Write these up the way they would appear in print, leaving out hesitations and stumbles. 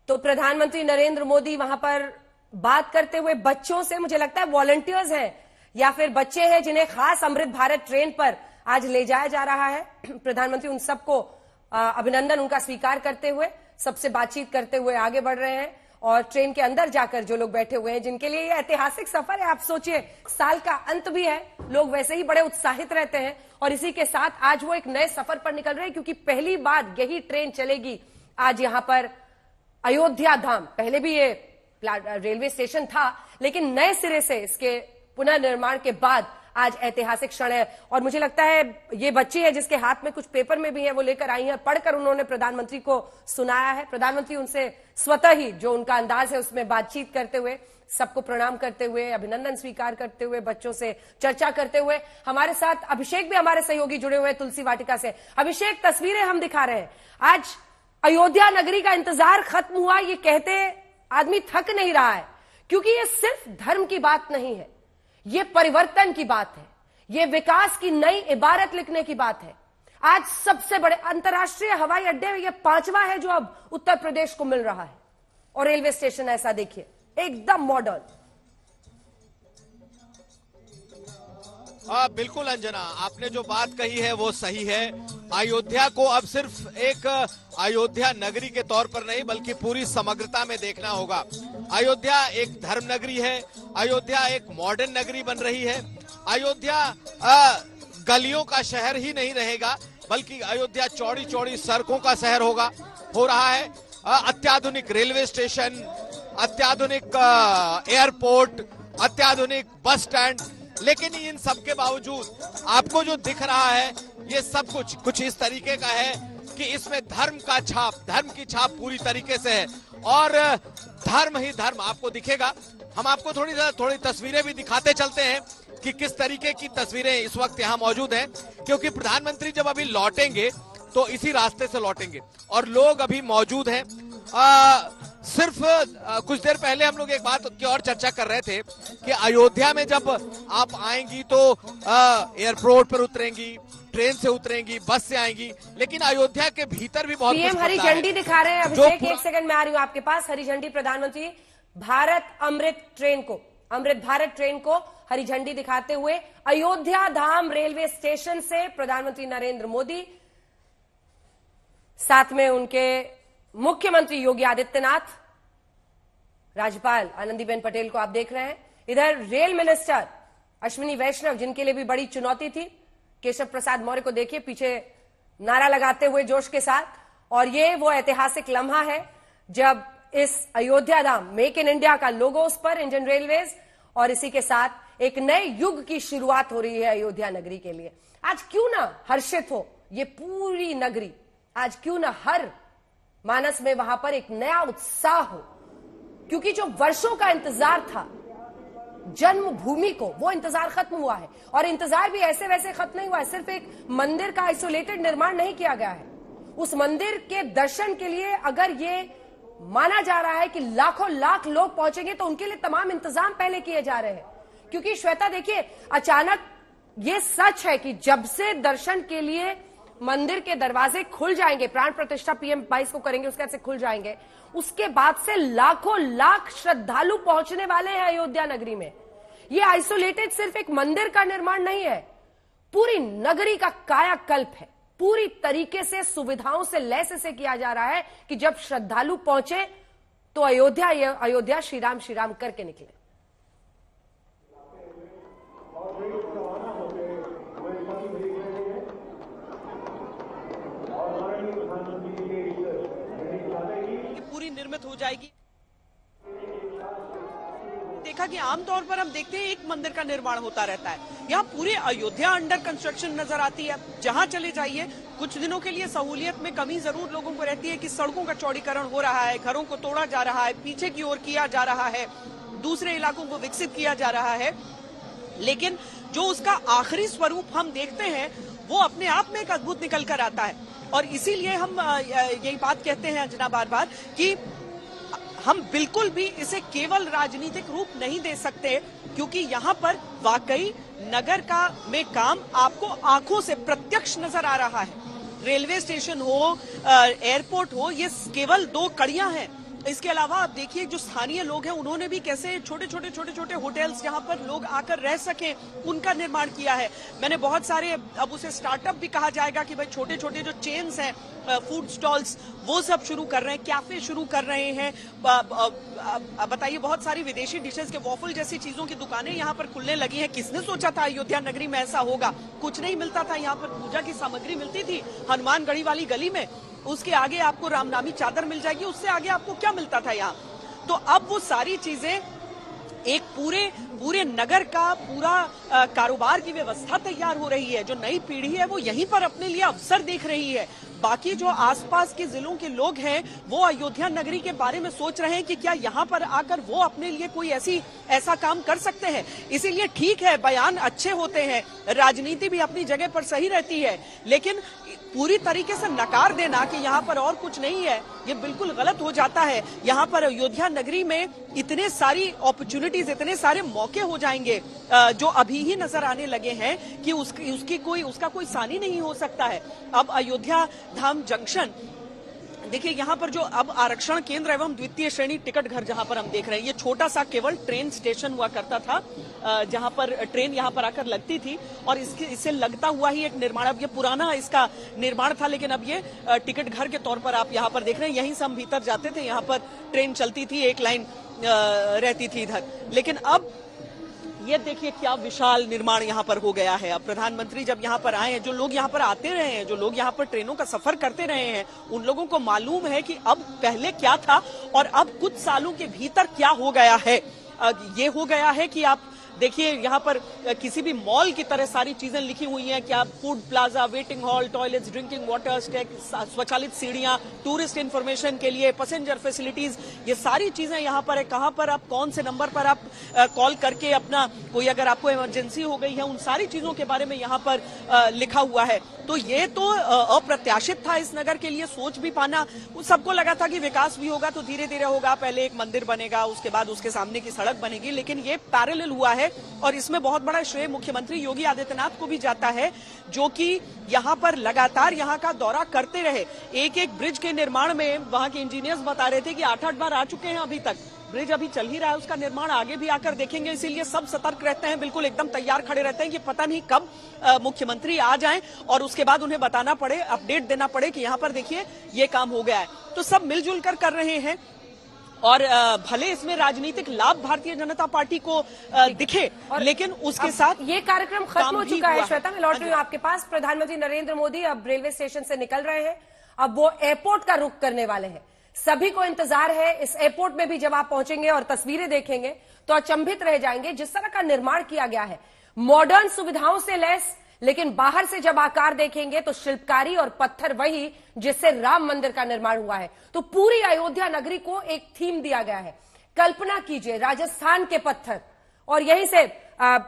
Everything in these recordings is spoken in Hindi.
तो प्रधानमंत्री नरेंद्र मोदी वहां पर बात करते हुए बच्चों से, मुझे लगता है वॉलंटियर्स हैं या फिर बच्चे हैं जिन्हें खास अमृत भारत ट्रेन पर आज ले जाया जा रहा है। प्रधानमंत्री उन सबको अभिनंदन उनका स्वीकार करते हुए, सबसे बातचीत करते हुए आगे बढ़ रहे हैं। और ट्रेन के अंदर जाकर जो लोग बैठे हुए हैं, जिनके लिए ये ऐतिहासिक सफर है, आप सोचिए साल का अंत भी है, लोग वैसे ही बड़े उत्साहित रहते हैं। और इसी के साथ आज वो एक नए सफर पर निकल रहे हैं, क्योंकि पहली बार यही ट्रेन चलेगी आज यहां पर अयोध्या धाम। पहले भी ये रेलवे स्टेशन था, लेकिन नए सिरे से इसके पुनर्निर्माण के बाद आज ऐतिहासिक क्षण है। और मुझे लगता है ये बच्ची है जिसके हाथ में कुछ पेपर में भी है, वो लेकर आई है, पढ़कर उन्होंने प्रधानमंत्री को सुनाया है। प्रधानमंत्री उनसे स्वतः ही जो उनका अंदाज है उसमें बातचीत करते हुए, सबको प्रणाम करते हुए, अभिनंदन स्वीकार करते हुए, बच्चों से चर्चा करते हुए। हमारे साथ अभिषेक भी हमारे सहयोगी जुड़े हुए तुलसी वाटिका से। अभिषेक, तस्वीरें हम दिखा रहे हैं, आज अयोध्या नगरी का इंतजार खत्म हुआ, ये कहते आदमी थक नहीं रहा है, क्योंकि ये सिर्फ धर्म की बात नहीं है, ये परिवर्तन की बात है, ये विकास की नई इबारत लिखने की बात है। आज सबसे बड़े अंतर्राष्ट्रीय हवाई अड्डे में ये 5वां है जो अब उत्तर प्रदेश को मिल रहा है। और रेलवे स्टेशन ऐसा देखिए, एकदम मॉडर्न। बिल्कुल अंजना, आपने जो बात कही है वो सही है। अयोध्या को अब सिर्फ एक अयोध्या नगरी के तौर पर नहीं, बल्कि पूरी समग्रता में देखना होगा। अयोध्या एक धर्म नगरी है, अयोध्या एक मॉडर्न नगरी बन रही है। अयोध्या गलियों का शहर ही नहीं रहेगा, बल्कि अयोध्या चौड़ी चौड़ी सड़कों का शहर हो रहा है। अत्याधुनिक रेलवे स्टेशन, अत्याधुनिक एयरपोर्ट, अत्याधुनिक बस स्टैंड, लेकिन इन सब के बावजूद आपको जो दिख रहा है ये सब कुछ इस तरीके का है कि इसमें धर्म की छाप पूरी तरीके से है। और धर्म ही धर्म आपको दिखेगा। हम आपको थोड़ी तस्वीरें भी दिखाते चलते हैं कि किस तरीके की तस्वीरें इस वक्त यहाँ मौजूद हैं, क्योंकि प्रधानमंत्री जब अभी लौटेंगे तो इसी रास्ते से लौटेंगे और लोग अभी मौजूद हैं। सिर्फ कुछ देर पहले हम लोग एक बात की और चर्चा कर रहे थे कि अयोध्या में जब आप आएंगी तो एयरपोर्ट पर उतरेंगी, ट्रेन से उतरेंगी, बस से आएंगी, लेकिन अयोध्या के भीतर भी बहुत पीएम हरी झंडी दिखा रहे हैं। अभिषेक, एक सेकंड में आ रही हूं आपके पास। हरी झंडी प्रधानमंत्री अमृत भारत ट्रेन को हरी झंडी दिखाते हुए अयोध्या धाम रेलवे स्टेशन से प्रधानमंत्री नरेंद्र मोदी, साथ में उनके मुख्यमंत्री योगी आदित्यनाथ, राज्यपाल आनंदीबेन पटेल को आप देख रहे हैं। इधर रेल मिनिस्टर अश्विनी वैष्णव, जिनके लिए भी बड़ी चुनौती थी, केशव प्रसाद मौर्य को देखिए पीछे नारा लगाते हुए जोश के साथ। और ये वो ऐतिहासिक लम्हा है जब इस अयोध्या धाम, मेक इन इंडिया का लोगो उस पर, इंडियन रेलवेज, और इसी के साथ एक नए युग की शुरुआत हो रही है अयोध्या नगरी के लिए। आज क्यों ना हर्षित हो ये पूरी नगरी, आज क्यों ना हर मानस में वहां पर एक नया उत्साह हो, क्योंकि जो वर्षों का इंतजार था जन्मभूमि को, वो इंतजार खत्म हुआ है। और इंतजार भी ऐसे वैसे खत्म नहीं हुआ है, सिर्फ एक मंदिर का आइसोलेटेड निर्माण नहीं किया गया है। उस मंदिर के दर्शन के लिए अगर ये माना जा रहा है कि लाखों लाख लोग पहुंचेंगे, तो उनके लिए तमाम इंतजाम पहले किए जा रहे हैं। क्योंकि श्वेता देखिए, अचानक ये सच है कि जब से दर्शन के लिए मंदिर के दरवाजे खुल जाएंगे, प्राण प्रतिष्ठा PM 22 को करेंगे, उसके बाद से खुल जाएंगे, उसके बाद से लाखों लाख श्रद्धालु पहुंचने वाले हैं अयोध्या नगरी में। यह आइसोलेटेड सिर्फ एक मंदिर का निर्माण नहीं है, पूरी नगरी का कायाकल्प है। पूरी तरीके से सुविधाओं से लैस इसे किया जा रहा है कि जब श्रद्धालु पहुंचे तो अयोध्या श्री राम करके निकले। पूरी निर्मित हो जाएगी। देखा कि आमतौर पर हम देखते हैं एक मंदिर का निर्माण होता रहता है, यहाँ पूरे अयोध्या अंडर कंस्ट्रक्शन नजर आती है। जहां चले जाइए, कुछ दिनों के लिए सहूलियत में कमी जरूर लोगों को रहती है कि सड़कों का चौड़ीकरण हो रहा है, घरों को तोड़ा जा रहा है, पीछे की ओर किया जा रहा है, दूसरे इलाकों को विकसित किया जा रहा है, लेकिन जो उसका आखिरी स्वरूप हम देखते हैं वो अपने आप में एक अद्भुत निकल कर आता है। और इसीलिए हम यही बात कहते हैं अंजना बार बार कि हम बिल्कुल भी इसे केवल राजनीतिक रूप नहीं दे सकते, क्योंकि यहाँ पर वाकई नगर का में काम आपको आंखों से प्रत्यक्ष नजर आ रहा है। रेलवे स्टेशन हो, एयरपोर्ट हो, ये केवल दो कड़ियां हैं इसके अलावा आप देखिए जो स्थानीय लोग हैं उन्होंने भी कैसे छोटे छोटे होटल्स जहां पर लोग आकर रह सके उनका निर्माण किया है। मैंने बहुत सारे, अब उसे स्टार्टअप भी कहा जाएगा कि भाई छोटे छोटे जो चेन्स हैं फूड स्टॉल्स वो सब शुरू कर रहे हैं, कैफे शुरू कर रहे हैं। बताइए, बहुत सारी विदेशी डिशेस के वॉफल जैसी चीजों की दुकानें यहाँ पर खुलने लगी हैं। किसने सोचा था अयोध्या नगरी में ऐसा होगा? कुछ नहीं मिलता था यहाँ पर, पूजा की सामग्री मिलती थी हनुमानगढ़ी वाली गली में, उसके आगे आपको रामनामी चादर मिल जाएगी, उससे आगे आपको क्या मिलता था यहाँ? तो अब वो सारी चीजें एक पूरे नगर का पूरा कारोबार की व्यवस्था तैयार हो रही है। जो नई पीढ़ी है वो यहीं पर अपने लिए अवसर देख रही है। बाकी जो आसपास के जिलों के लोग हैं वो अयोध्या नगरी के बारे में सोच रहे हैं कि क्या यहाँ पर आकर वो अपने लिए कोई ऐसा काम कर सकते हैं। इसीलिए ठीक है, बयान अच्छे होते हैं, राजनीति भी अपनी जगह पर सही रहती है, लेकिन पूरी तरीके से नकार देना कि यहाँ पर और कुछ नहीं है, ये बिल्कुल गलत हो जाता है। यहाँ पर अयोध्या नगरी में इतने सारी अपॉर्चुनिटीज, इतने सारे मौके हो जाएंगे जो अभी ही नजर आने लगे हैं कि उसका कोई सानी नहीं हो सकता है। अब अयोध्या धाम जंक्शन देखिए, यहाँ पर जो अब आरक्षण केंद्र एवं द्वितीय श्रेणी टिकट घर जहाँ पर हम देख रहे हैं, ये छोटा सा केवल ट्रेन स्टेशन हुआ करता था जहाँ पर ट्रेन यहाँ पर आकर लगती थी और इससे लगता हुआ ही एक निर्माण, अब ये पुराना इसका निर्माण था, लेकिन अब ये टिकट घर के तौर पर आप यहाँ पर देख रहे हैं। यहीं से हम भीतर जाते थे, यहाँ पर ट्रेन चलती थी, एक लाइन रहती थी इधर, लेकिन अब ये देखिए क्या विशाल निर्माण यहाँ पर हो गया है। अब प्रधानमंत्री जब यहाँ पर आए हैं, जो लोग यहाँ पर आते रहे हैं, जो लोग यहाँ पर ट्रेनों का सफर करते रहे हैं, उन लोगों को मालूम है कि अब पहले क्या था और अब कुछ सालों के भीतर क्या हो गया है। ये हो गया है कि आप देखिए यहाँ पर किसी भी मॉल की तरह सारी चीजें लिखी हुई हैं कि आप food plaza, waiting hall, toilets, drinking water, स्वचालित सीढ़ियां, टूरिस्ट इंफॉर्मेशन के लिए, पैसेंजर फैसिलिटीज, ये सारी चीजें यहाँ पर है। कहाँ पर आप कौन से नंबर पर आप कॉल करके अपना कोई अगर आपको इमरजेंसी हो गई है, उन सारी चीजों के बारे में यहाँ पर लिखा हुआ है। तो ये तो अप्रत्याशित था इस नगर के लिए, सोच भी पाना। सबको लगा था कि विकास भी होगा तो धीरे धीरे होगा, पहले एक मंदिर बनेगा, उसके बाद उसके सामने की सड़क बनेगी, लेकिन ये पैरेलल हुआ है और इसमें बहुत बड़ा श्रेय मुख्यमंत्री योगी आदित्यनाथ को भी जाता है, जो कि यहाँ पर लगातार यहाँ का दौरा करते रहे। एक ब्रिज के निर्माण में वहां के इंजीनियर्स बता रहे थे कि 8-8 बार आ चुके हैं, अभी तक ब्रिज अभी चल ही रहा है, उसका निर्माण आगे भी आकर देखेंगे। इसीलिए सब सतर्क रहते हैं, बिल्कुल एकदम तैयार खड़े रहते हैं कि पता नहीं कब मुख्यमंत्री आ जाएं और उसके बाद उन्हें बताना पड़े, अपडेट देना पड़े कि यहाँ पर देखिए ये काम हो गया है। तो सब मिलजुल कर रहे हैं और भले इसमें राजनीतिक लाभ भारतीय जनता पार्टी को दिखे, लेकिन उसके साथ ये कार्यक्रम खत्म हो चुका है। श्वेता, मैं लौट रही हूँ आपके पास। प्रधानमंत्री नरेंद्र मोदी अब रेलवे स्टेशन से निकल रहे हैं, अब वो एयरपोर्ट का रुख करने वाले हैं। सभी को इंतजार है इस एयरपोर्ट में भी, जब आप पहुंचेंगे और तस्वीरें देखेंगे तो अचंभित रह जाएंगे जिस तरह का निर्माण किया गया है, मॉडर्न सुविधाओं से लैस। लेकिन बाहर से जब आकार देखेंगे तो शिल्पकारी और पत्थर वही जिससे राम मंदिर का निर्माण हुआ है। तो पूरी अयोध्या नगरी को एक थीम दिया गया है। कल्पना कीजिए, राजस्थान के पत्थर, और यहीं से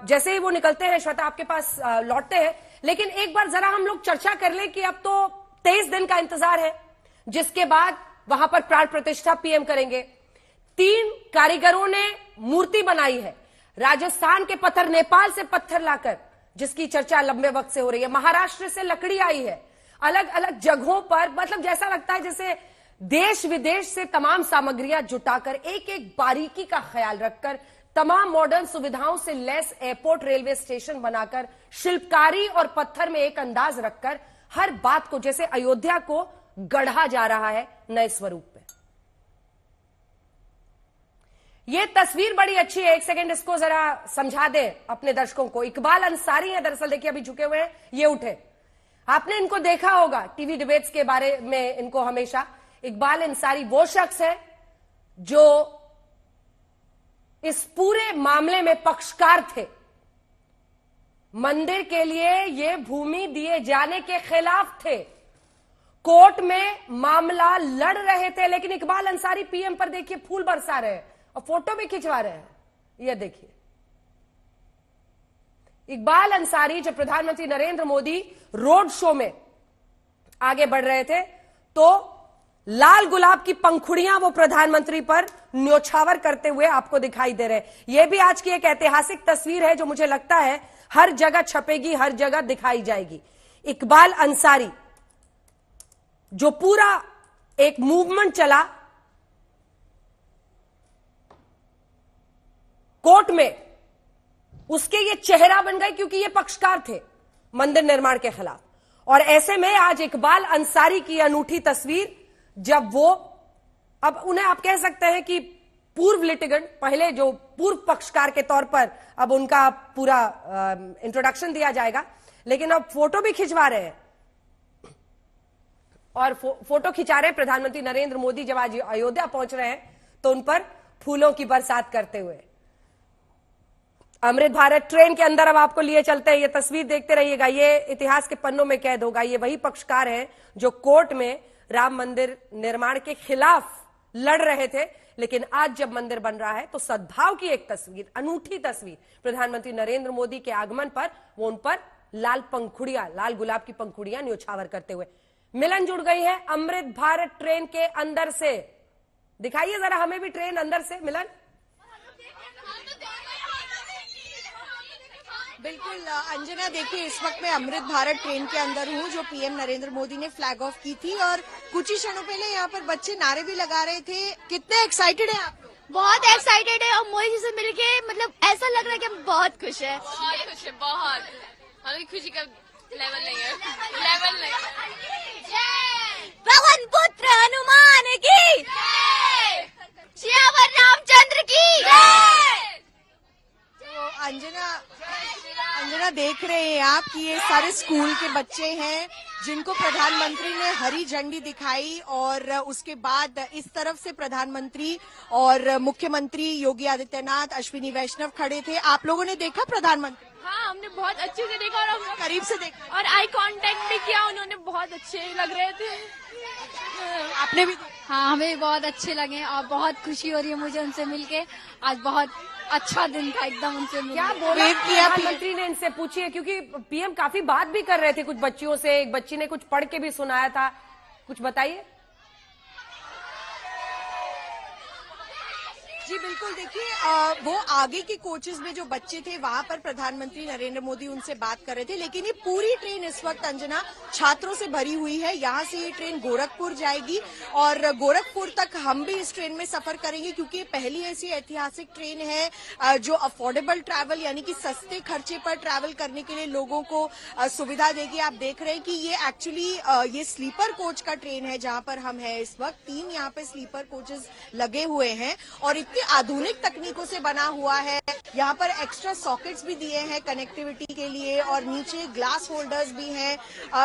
जैसे ही वो निकलते हैं, श्वेता आपके पास लौटते हैं, लेकिन एक बार जरा हम लोग चर्चा कर ले कि अब तो 23 दिन का इंतजार है, जिसके बाद वहां पर प्राण प्रतिष्ठा पीएम करेंगे। 3 कारीगरों ने मूर्ति बनाई है, राजस्थान के पत्थर, नेपाल से पत्थर लाकर, जिसकी चर्चा लंबे वक्त से हो रही है। महाराष्ट्र से लकड़ी आई है, अलग अलग जगहों पर, मतलब जैसा लगता है जैसे देश विदेश से तमाम सामग्रियां जुटाकर, एक एक बारीकी का ख्याल रखकर, तमाम मॉडर्न सुविधाओं से लैस एयरपोर्ट, रेलवे स्टेशन बनाकर, शिल्पकारी और पत्थर में एक अंदाज रखकर, हर बात को जैसे अयोध्या को गढ़ा जा रहा है नए स्वरूप में। ये तस्वीर बड़ी अच्छी है, एक सेकंड इसको जरा समझा दें अपने दर्शकों को। इकबाल अंसारी है दरअसल, देखिए अभी झुके हुए हैं, ये उठे, आपने इनको देखा होगा टीवी डिबेट्स के बारे में इनको हमेशा। इकबाल अंसारी वो शख्स है जो इस पूरे मामले में पक्षकार थे, मंदिर के लिए ये भूमि दिए जाने के खिलाफ थे, कोर्ट में मामला लड़ रहे थे, लेकिन इकबाल अंसारी पीएम पर देखिए फूल बरसा रहे हैं और फोटो भी खिंचवा रहे हैं। ये देखिए इकबाल अंसारी जब प्रधानमंत्री नरेंद्र मोदी रोड शो में आगे बढ़ रहे थे तो लाल गुलाब की पंखुड़ियां वो प्रधानमंत्री पर न्योछावर करते हुए आपको दिखाई दे रहे हैं। यह भी आज की एक ऐतिहासिक तस्वीर है जो मुझे लगता है हर जगह छपेगी, हर जगह दिखाई जाएगी। इकबाल अंसारी जो पूरा एक मूवमेंट चला कोर्ट में उसके ये चेहरा बन गए, क्योंकि ये पक्षकार थे मंदिर निर्माण के खिलाफ। और ऐसे में आज इकबाल अंसारी की अनूठी तस्वीर, जब वो, अब उन्हें आप कह सकते हैं कि पूर्व लिटिगेंट, पहले जो पूर्व पक्षकार के तौर पर अब उनका पूरा इंट्रोडक्शन दिया जाएगा, लेकिन अब फोटो भी खिंचवा रहे हैं। और फोटो खिंचा रहे हैं प्रधानमंत्री नरेंद्र मोदी जब आज अयोध्या पहुंच रहे हैं तो उन पर फूलों की बरसात करते हुए। अमृत भारत ट्रेन के अंदर अब आपको लिए चलते हैं, ये तस्वीर देखते रहिएगा, ये इतिहास के पन्नों में कैद होगा। ये वही पक्षकार हैं जो कोर्ट में राम मंदिर निर्माण के खिलाफ लड़ रहे थे, लेकिन आज जब मंदिर बन रहा है तो सद्भाव की एक तस्वीर, अनूठी तस्वीर प्रधानमंत्री नरेंद्र मोदी के आगमन पर वो उन पर लाल पंखुड़ियां, लाल गुलाब की पंखुड़ियां न्योछावर करते हुए। मिलन जुड़ गई है अमृत भारत ट्रेन के अंदर से, दिखाइए जरा हमें भी ट्रेन अंदर से। मिलन, बिल्कुल अंजना, देखिए इस वक्त मैं अमृत भारत ट्रेन के अंदर हूँ जो पीएम नरेंद्र मोदी ने फ्लैग ऑफ की थी, और कुछ ही क्षणों पहले यहाँ पर बच्चे नारे भी लगा रहे थे। कितने एक्साइटेड हैं आप लोग? बहुत एक्साइटेड है, और मोदी जी से मिलके मतलब ऐसा लग रहा है कि हम बहुत खुश है। बहुत खुश है, बहुत। हमें खुशी का लेवल नहीं है, लेवल नहीं। पवन पुत्र हनुमान की, श्यावर रामचंद्र की। तो अंजना देख रहे हैं आप कि ये सारे स्कूल के बच्चे हैं जिनको प्रधानमंत्री ने हरी झंडी दिखाई, और उसके बाद इस तरफ से प्रधानमंत्री और मुख्यमंत्री योगी आदित्यनाथ, अश्विनी वैष्णव खड़े थे। आप लोगों ने देखा प्रधानमंत्री? हाँ, हमने बहुत अच्छे से देखा और हम करीब से देखा और आई कांटेक्ट भी किया, उन्होंने बहुत अच्छे लग रहे थे। आपने भी? हाँ, हमें भी बहुत अच्छे लगे और बहुत खुशी हो रही है मुझे उनसे मिलके। आज बहुत अच्छा दिन था एकदम उनसे मिलके। क्या बोला प्रधानमंत्री ने इनसे? पूछिए, क्योंकि पीएम काफी बात भी कर रहे थे कुछ बच्चियों से, एक बच्ची ने कुछ पढ़ के भी सुनाया था, कुछ बताइए। जी बिल्कुल, देखिए वो आगे के कोचेस में जो बच्चे थे वहां पर प्रधानमंत्री नरेंद्र मोदी उनसे बात कर रहे थे, लेकिन ये पूरी ट्रेन इस वक्त अंजना छात्रों से भरी हुई है। यहाँ से ये ट्रेन गोरखपुर जाएगी और गोरखपुर तक हम भी इस ट्रेन में सफर करेंगे, क्योंकि ये पहली ऐसी ऐतिहासिक ट्रेन है जो अफोर्डेबल ट्रैवल यानी कि सस्ते खर्चे पर ट्रैवल करने के लिए लोगों को सुविधा देगी। आप देख रहे हैं कि ये एक्चुअली ये स्लीपर कोच का ट्रेन है जहां पर हम हैं इस वक्त। 3 यहाँ पे स्लीपर कोचेस लगे हुए हैं और इतनी आधुनिक तकनीकों से बना हुआ है। यहाँ पर एक्स्ट्रा सॉकेट्स भी दिए हैं कनेक्टिविटी के लिए, और नीचे ग्लास होल्डर्स भी हैं।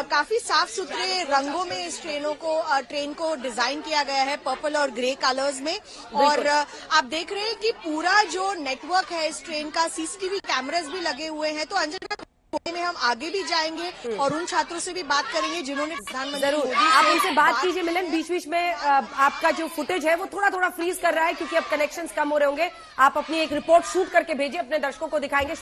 काफी साफ सुथरे रंगों में इस ट्रेन को डिजाइन किया गया है, पर्पल और ग्रे कलर्स में। और आप देख रहे हैं कि पूरा जो नेटवर्क है इस ट्रेन का, सीसीटीवी कैमरास भी लगे हुए हैं। तो अंजना में हम आगे भी जाएंगे और उन छात्रों से भी बात करेंगे जिन्होंने प्रधानमंत्री जरूर आप उनसे बात कीजिए। मिलन, बीच बीच में आपका जो फुटेज है वो थोड़ा थोड़ा फ्रीज कर रहा है, क्योंकि अब कनेक्शंस कम हो रहे होंगे। आप अपनी एक रिपोर्ट शूट करके भेजिए, अपने दर्शकों को दिखाएंगे।